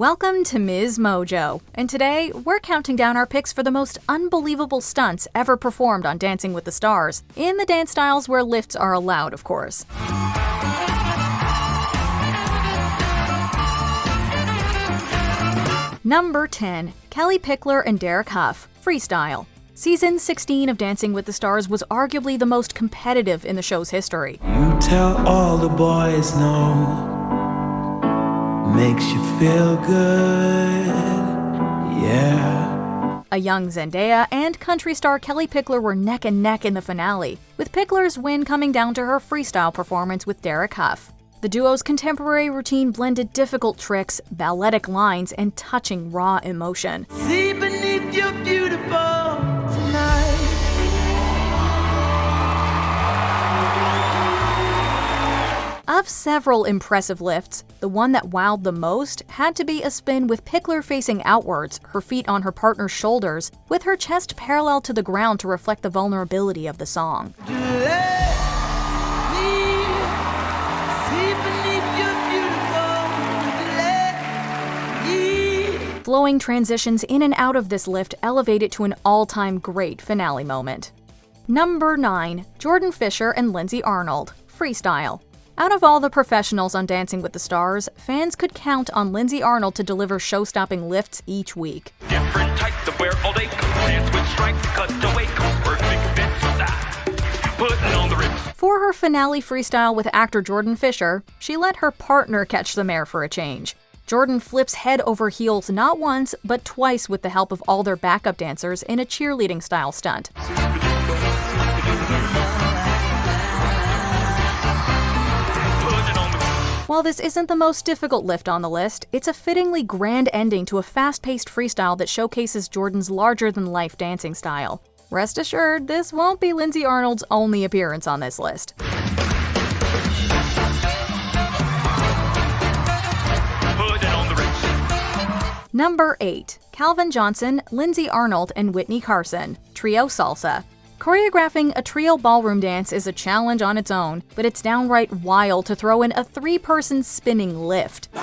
Welcome to MsMojo, and today we're counting down our picks for the most unbelievable stunts ever performed on Dancing with the Stars, in the dance styles where lifts are allowed, of course. Number 10. Kelly Pickler and Derek Huff, Freestyle. Season 16 of Dancing with the Stars was arguably the most competitive in the show's history. You tell all the boys no, makes you feel good, yeah. A young Zendaya and country star Kelly Pickler were neck and neck in the finale, with Pickler's win coming down to her freestyle performance with Derek Huff. The duo's contemporary routine blended difficult tricks, balletic lines, and touching raw emotion. See beneath your beautiful tonight. Of several impressive lifts, the one that wowed the most had to be a spin with Pickler facing outwards, her feet on her partner's shoulders, with her chest parallel to the ground to reflect the vulnerability of the song. Flowing transitions in and out of this lift elevate it to an all-time great finale moment. Number 9. Jordan Fisher and Lindsey Arnold, Freestyle. Out of all the professionals on Dancing with the Stars, fans could count on Lindsey Arnold to deliver show-stopping lifts each week. Different types of wear all day, dance with stripes, cut away, putting on the rips. For her finale freestyle with actor Jordan Fisher, she let her partner catch the mare for a change. Jordan flips head over heels not once, but twice with the help of all their backup dancers in a cheerleading-style stunt. While this isn't the most difficult lift on the list, it's a fittingly grand ending to a fast-paced freestyle that showcases Jordan's larger-than-life dancing style. Rest assured, this won't be Lindsey Arnold's only appearance on this list. Number 8. Calvin Johnson, Lindsey Arnold, and Whitney Carson, Trio Salsa. Choreographing a trio ballroom dance is a challenge on its own, but it's downright wild to throw in a 3-person spinning lift.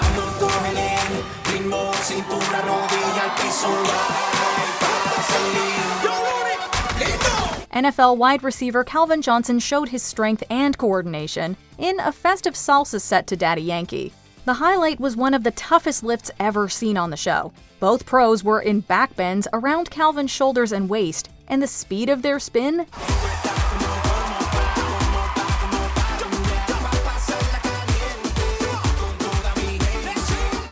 NFL wide receiver Calvin Johnson showed his strength and coordination in a festive salsa set to Daddy Yankee. The highlight was one of the toughest lifts ever seen on the show. Both pros were in backbends around Calvin's shoulders and waist, and the speed of their spin?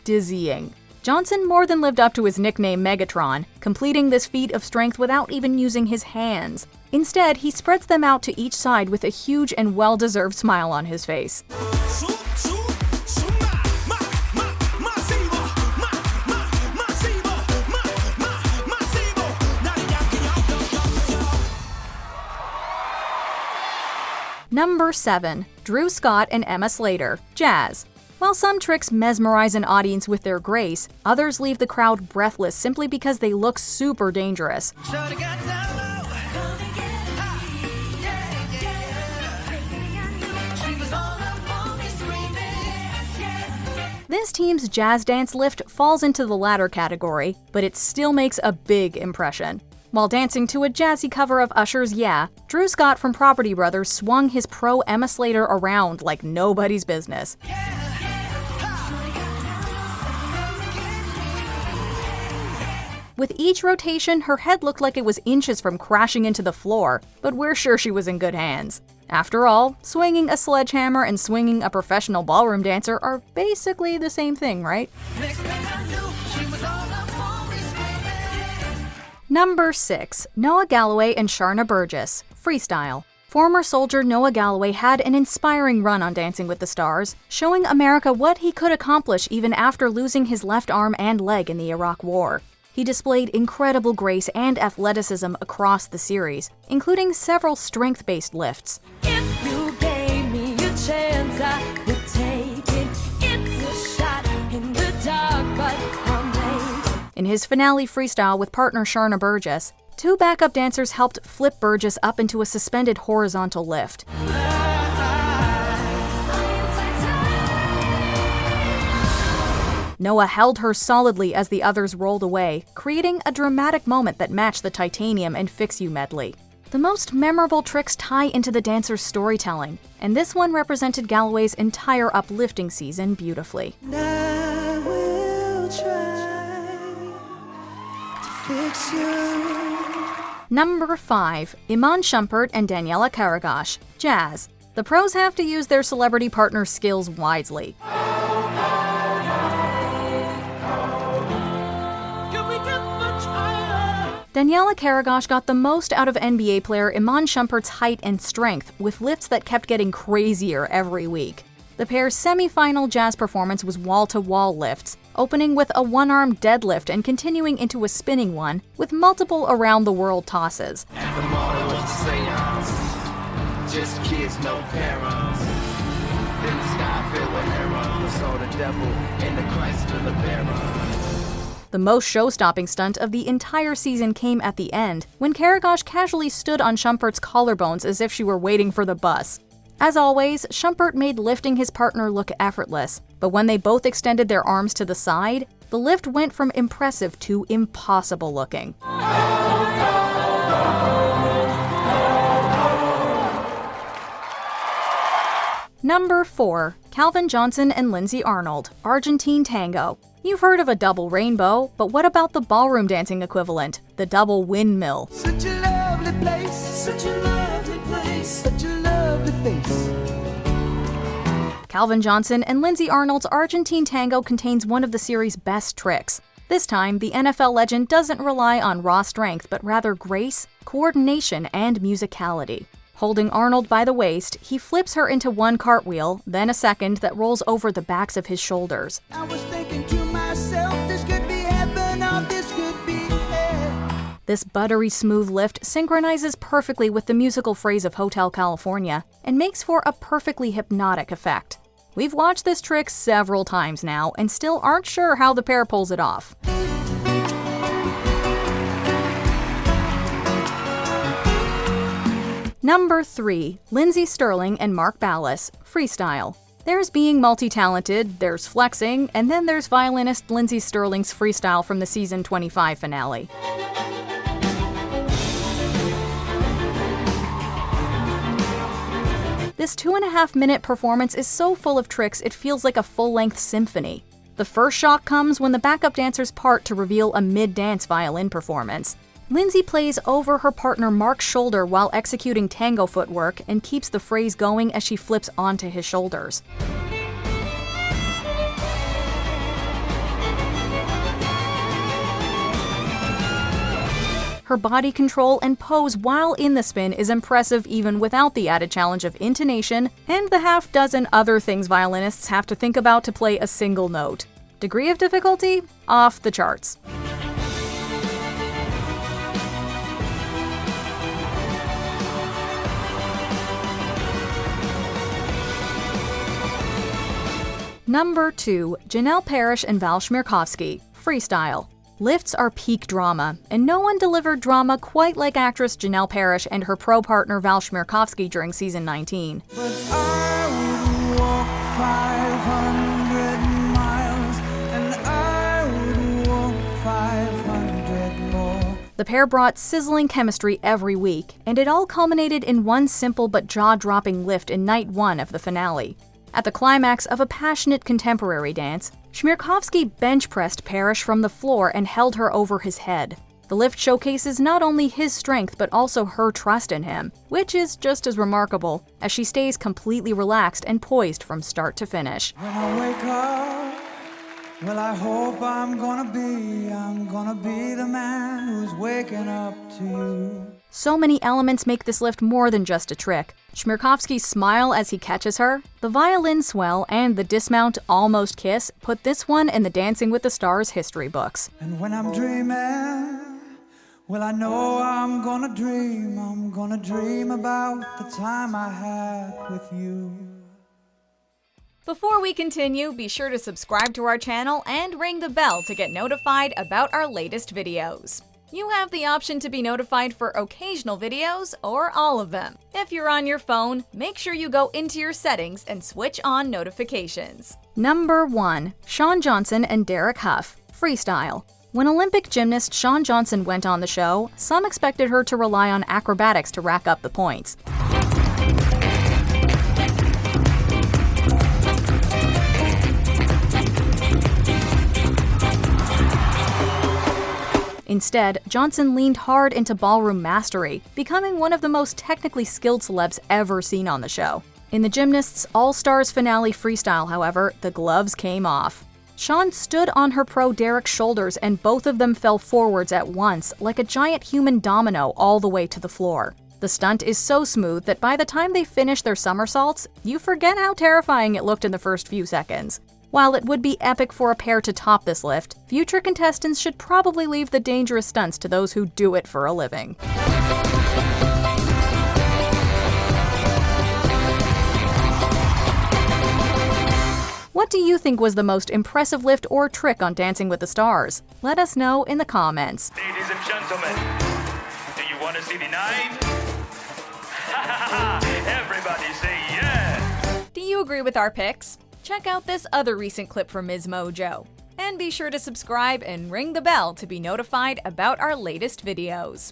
Dizzying. Johnson more than lived up to his nickname Megatron, completing this feat of strength without even using his hands. Instead, he spreads them out to each side with a huge and well-deserved smile on his face. Number 7. Drew Scott and Emma Slater, Jazz. While some tricks mesmerize an audience with their grace, others leave the crowd breathless simply because they look super dangerous. This team's jazz dance lift falls into the latter category, but it still makes a big impression. While dancing to a jazzy cover of Usher's Yeah, Drew Scott from Property Brothers swung his pro Emma Slater around like nobody's business. With each rotation, her head looked like it was inches from crashing into the floor, but we're sure she was in good hands. After all, swinging a sledgehammer and swinging a professional ballroom dancer are basically the same thing, right? Number 6. Noah Galloway and Sharna Burgess, Freestyle. Former soldier Noah Galloway had an inspiring run on Dancing with the Stars, showing America what he could accomplish even after losing his left arm and leg in the Iraq War. He displayed incredible grace and athleticism across the series, including several strength-based lifts. If you gave me a chance, I would take it. It's a shot in the dark, but I'm late. In his finale freestyle with partner Sharna Burgess, 2 backup dancers helped flip Burgess up into a suspended horizontal lift. Noah held her solidly as the others rolled away, creating a dramatic moment that matched the Titanium and Fix You medley. The most memorable tricks tie into the dancer's storytelling, and this one represented Galloway's entire uplifting season beautifully. I will try to fix you. Number 5. Iman Shumpert and Daniela Krugs, Jazz. The pros have to use their celebrity partner's skills wisely. Daniela Krugs got the most out of NBA player Iman Shumpert's height and strength, with lifts that kept getting crazier every week. The pair's semi-final Jazz performance was wall-to-wall lifts, opening with a one-arm deadlift and continuing into a spinning one, with multiple around-the-world tosses. And the motto of the seance, just kids, no parents. Then the sky filled with arrows, so the devil and the Christ of the bearer. The most show-stopping stunt of the entire season came at the end, when Krugs casually stood on Shumpert's collarbones as if she were waiting for the bus. As always, Shumpert made lifting his partner look effortless, but when they both extended their arms to the side, the lift went from impressive to impossible looking. Number 4. Calvin Johnson and Lindsey Arnold, Argentine Tango. You've heard of a double rainbow, but what about the ballroom dancing equivalent, the double windmill? Such a lovely place, such a lovely place, such a lovely face. Calvin Johnson and Lindsey Arnold's Argentine Tango contains one of the series' best tricks. This time, the NFL legend doesn't rely on raw strength, but rather grace, coordination, and musicality. Holding Arnold by the waist, he flips her into one cartwheel, then a second that rolls over the backs of his shoulders. I was thinking to myself, this could be heaven or this could be hell. This buttery smooth lift synchronizes perfectly with the musical phrase of Hotel California and makes for a perfectly hypnotic effect. We've watched this trick several times now and still aren't sure how the pair pulls it off. Number 3. Lindsey Stirling and Mark Ballas, Freestyle. There's being multi-talented, there's flexing, and then there's violinist Lindsey Stirling's freestyle from the season 25 finale. This 2.5-minute performance is so full of tricks it feels like a full-length symphony. The first shock comes when the backup dancers part to reveal a mid-dance violin performance. Lindsey plays over her partner Mark's shoulder while executing tango footwork and keeps the phrase going as she flips onto his shoulders. Her body control and pose while in the spin is impressive even without the added challenge of intonation and the half-dozen other things violinists have to think about to play a single note. Degree of difficulty? Off the charts. Number 2. Janelle Parish and Mirovski, Freestyle. Lifts are peak drama, and no one delivered drama quite like actress Janelle Parish and her pro partner Mirovski during season 19. But I would walk 500 miles, and I would walk 500 more. The pair brought sizzling chemistry every week, and it all culminated in one simple but jaw-dropping lift in night 1 of the finale. At the climax of a passionate contemporary dance, Mirovski bench-pressed Parish from the floor and held her over his head. The lift showcases not only his strength but also her trust in him, which is just as remarkable, as she stays completely relaxed and poised from start to finish. When I wake up, well, I hope I'm gonna be the man who's waking up to you. So many elements make this lift more than just a trick. Mirovski's smile as he catches her, the violin swell, and the dismount almost kiss put this one in the Dancing with the Stars history books. And when I'm dreaming, well, I know I'm gonna dream about the time I had with you. Before we continue, be sure to subscribe to our channel and ring the bell to get notified about our latest videos. You have the option to be notified for occasional videos or all of them. If you're on your phone, make sure you go into your settings and switch on notifications. Number 1. Shawn Johnson and Derek Huff, Freestyle. When Olympic gymnast Shawn Johnson went on the show, some expected her to rely on acrobatics to rack up the points. Instead, Johnson leaned hard into ballroom mastery, becoming one of the most technically skilled celebs ever seen on the show. In the Gymnasts All-Stars finale freestyle, however, the gloves came off. Shawn stood on her pro Derek's shoulders and both of them fell forwards at once, like a giant human domino all the way to the floor. The stunt is so smooth that by the time they finish their somersaults, you forget how terrifying it looked in the first few seconds. While it would be epic for a pair to top this lift, future contestants should probably leave the dangerous stunts to those who do it for a living. What do you think was the most impressive lift or trick on Dancing with the Stars? Let us know in the comments. Ladies and gentlemen, do you want to see the night? Everybody say yeah! Do you agree with our picks? Check out this other recent clip from MsMojo. And be sure to subscribe and ring the bell to be notified about our latest videos.